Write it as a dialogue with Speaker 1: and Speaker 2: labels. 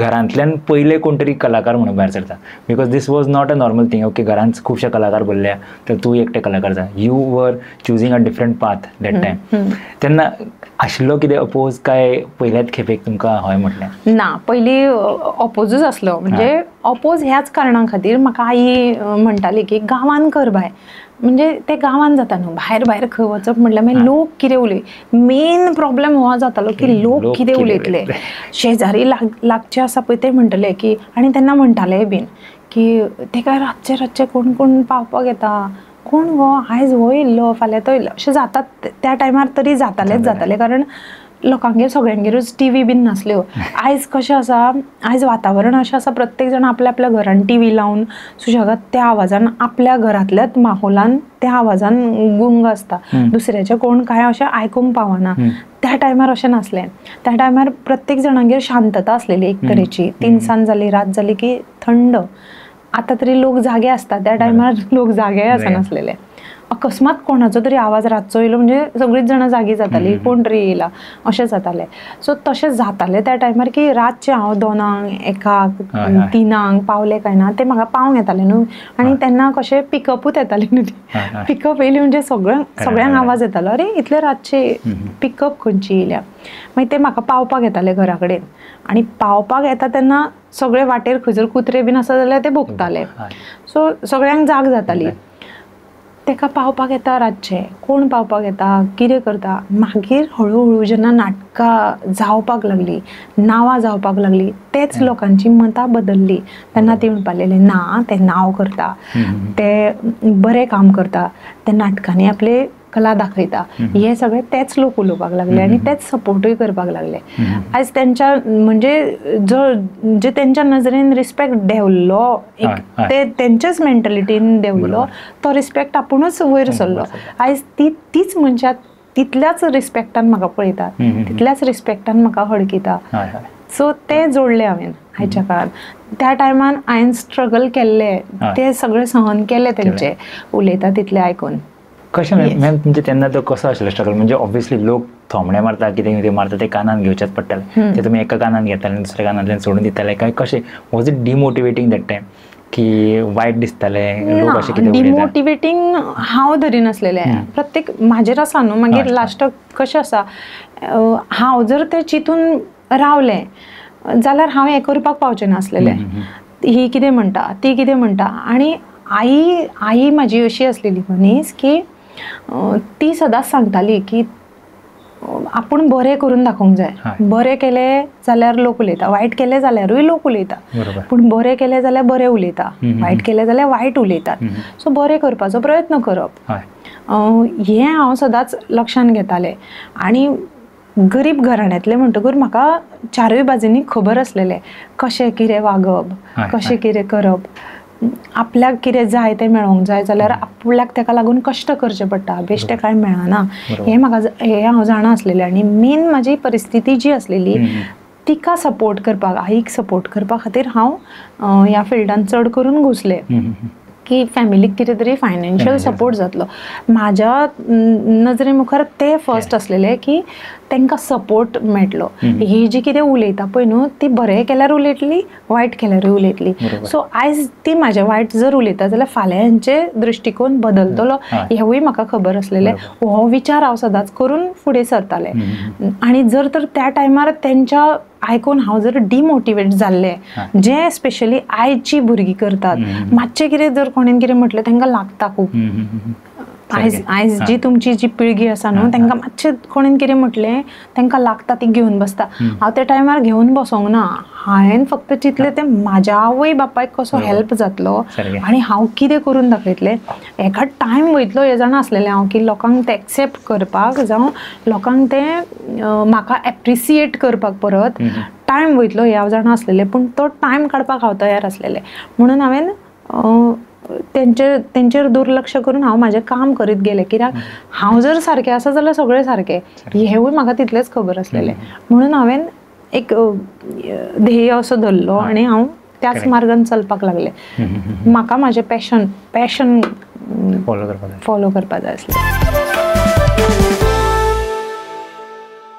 Speaker 1: घरांतल्यान पयले कोण तरी कलाकार म्हणून भायर सरता, because this was not a normal thing. Okay, घरांत खुबशे कलाकार बसल्या तर तूं एकटे कलाकार जा. You are choosing a different path that time. तेन्ना आशिल्लो कितें अपोज काय पयल्याच खेपेक तुमकां हय म्हटलें?
Speaker 2: ना, पयलीं अपोजूच आसलो. म्हणजे अपोज ह्याच कारणां खातीर म्हाका आई म्हणटाली की गांवान कर बाय. म्हणजे ते गांवान जाता न्हू, भायर भायर खंय वचप म्हटल्यार मागीर लोक कितें उलय. मेन प्रॉब्लेम हो जातालो की लोक कितें उलयतले. शेजारी लागचे आसा पळय ते म्हणटले की, आनी तेन्ना म्हणटाले बीन की तेका रातचे रातचे कोण कोण पावपाक येता, कोण गो आयज हो येयल्लो फाल्यां तो येयल्लो, अशें जातात. त्या टायमार तरी जाताले कारण लोकांगेर सगळ्यांगेरूच टीव्ही बीन नासल्यो. आयज कशें आसा, आयज वातावरण अशें आसा, प्रत्येक जाण आपल्या आपल्या घरान टीव्ही लावन सुशेगाद त्या आवाजान आपल्या घरांतल्याच माहोलान त्या आवाजान गुंग आसता. दुसऱ्याचें कोण काय अशें आयकूंक पावना. त्या टायमार अशें नासलें. त्या टायमार प्रत्येक जाणांगेर शांतता आसलेली एक तरेची. 3 सांज जाली, रात जाली की थंड. आतां तरी लोक जागे आसता, त्या टायमार लोक जागे आसनासलेले. अकस्मात कोणाचो तरी आवाज रातचो येयलो म्हणजे सगळीच जाणां जागी जातालीं, कोण तरी येयला अशें जातालें. सो तशें जातालें त्या टायमार की रातचें हांव 2 1 3 पावलें काय ना तें म्हाका पावंक येतालें न्हू. आनी तेन्ना कशें पिकअपूच येतालें न्हू ती. पिकअप येयली म्हणजे सगळ्यांक आवाज येतालो, अरे इतले रातचे पिकअप खंयची येयल्या. मागीर ते म्हाका पावपाक येताले घरा कडेन. आनी पावपाक येता तेन्ना सगळे वाटेर खंय जर कुत्रे बीन आसा जाल्यार ते भोंकताले. सो सगळ्यांक जाग जाताली. तेका पावपाक येता रातचे, कोण पावपाक येता, कितें करता. मागीर हळू जेन्ना नाटकां जावपाक लागलीं, नांवां जावपाक लागलीं, तेच लोकांची मतां बदललीं. तेन्ना ती म्हणपाक लागली ना ते नांव करता, ते बरें काम करता, ते नाटकांनी आपले कला दाखयता, हे सगळे तेच लोक उलोवपाक लागले आनी तेच सपोर्टूय करपाक लागले. आयज तेंच्या म्हणजे जे तेंच्या नजरेन रिस्पेक्ट देंवल्लो, एक ते तेंच्याच मेंटलिटीन देंवल्लो, तो रिस्पेक्ट आपुणूच वयर सरलो. आयज तीच मनशां तितल्याच रिस्पेक्टान म्हाका पळयतात, तितल्याच रिस्पेक्टान म्हाका हडकिता. सो ते जोडले हांवें आयच्या काळान. त्या टायमान हांवें स्ट्रगल केल्ले, ते सगळे सहन केले तेंचे उलयता तितले आयकून.
Speaker 1: कशें मॅम म्हणजे तेन्ना तो कसो आशिल्लो स्ट्रगल? म्हणजे ऑब्वियसली लोक थोमणे मारता, कितें कितें मारता, ते कानान घेवचेच पडटाले. ते तुमी एका कानान घेताले दुसऱ्या कानांतल्यान सोडून दिताले काय कशें? वॉज इट डिमोटिवेटींग दॅट टायम की वायट दिसतालें लोक अशें कितें उलयता?
Speaker 2: डिमोटिवेटींग हांव धरिनासलेलें. प्रत्येक म्हाजेर आसा न्हू. मागीर लास्टाक कशें आसा, हांव जर तें चिंतून रावलें जाल्यार हांव हें करपाक पावचें नासलेलें. ही कितें म्हणटा, ती कितें म्हणटा. आनी आई म्हाजी अशी आसलेली मनीस की ती सदांच सांगताली की आपूण बरें करून दाखोवंक जाय. बरें केलें जाल्यार लोक उलयता, वायट केलें जाल्यारूय लोक उलयता, पूण बरें केलें जाल्यार बरें उलयता, वायट केलें जाल्यार वायट उलयतात. सो बरें करपाचो प्रयत्न करप, हें हांव सदांच लक्षांत घेतालें. आनी गरीब घराण्यांतलें म्हणटकूच म्हाका चारूय बाजूंनी खबर आसलेलें कशें कितें वागप, कशें कितें करप. आपल्याक कितें जाय तें मेळोंक जाय जाल्यार आपल्याक तेका लागून कश्ट करचे पडटा, बेश्टें कांय मेळना. हें हांव जाणा आसलेलें. आनी मेन म्हाजी परिस्थिती जी आसलेली तिका सपोर्ट करपाक, आईक सपोर्ट करपा खातीर हांव ह्या फिल्डान चड करून घुसलें की फॅमिलीक कितें तरी फायनान्शियल सपोर्ट जातलो. म्हाज्या नजरे मुखार ते फर्स्ट आसलेले की तांकां सपोर्ट मेळटलो. ही जी कितें उलयता पळय न्हू ती बरें केल्यार उलयतली, वायट केल्यारूय उलयतली. सो आयज ती म्हाजें वायट जर उलयता जाल्यार फाल्यां हेंचे दृश्टिकोन बदलतलो हेंवूय म्हाका खबर आसलेलें. हो विचार हांव सदांच करून फुडें सरतालें. आनी जर तर त्या टायमार तेंच्या आयकून हांव जर डिमोटिवेट जाल्लें, जे स्पेशली आयची भुरगीं करतात, मातशें कितें जर कोणेन कितें म्हटलें तांकां लागता खूब. आयज जी तुमची जी पिळगी आसा न्हू तांकां मातशें कोणेन कितें म्हटलें तांकां लागता, ती घेवन बसता. हांव त्या टायमार घेवन बसोंक ना. हांवें फक्त चिंतलें तें म्हाज्या आवय बापायक कसो हेल्प जातलो आनी हांव कितें करून दाखयतलें. हेका टायम वयतलो हें जाणा आसलेलें हांव की लोकांक तें एक्सेप्ट करपाक जावं लोकांक तें म्हाका एप्रिसिएट करपाक परत टायम वयतलो हें हांव जाणा आसलेलें. पूण तो टायम काडपाक हांव तयार आसलेलें. म्हणून हांवें तेंचेर दुर्लक्ष करून हांव म्हाजें काम करीत गेलें. कित्याक हांव जर सारकें आसा जाल्यार सगळें सारकें, हेंवूय म्हाका तितलेंच खबर आसलेलें. म्हणून हांवें एक ध्येय असो धरलो आनी हांव त्याच मार्गान चलपाक लागलें. म्हाका म्हाजें पॅशन फॉलो करपाक जाय आसलें.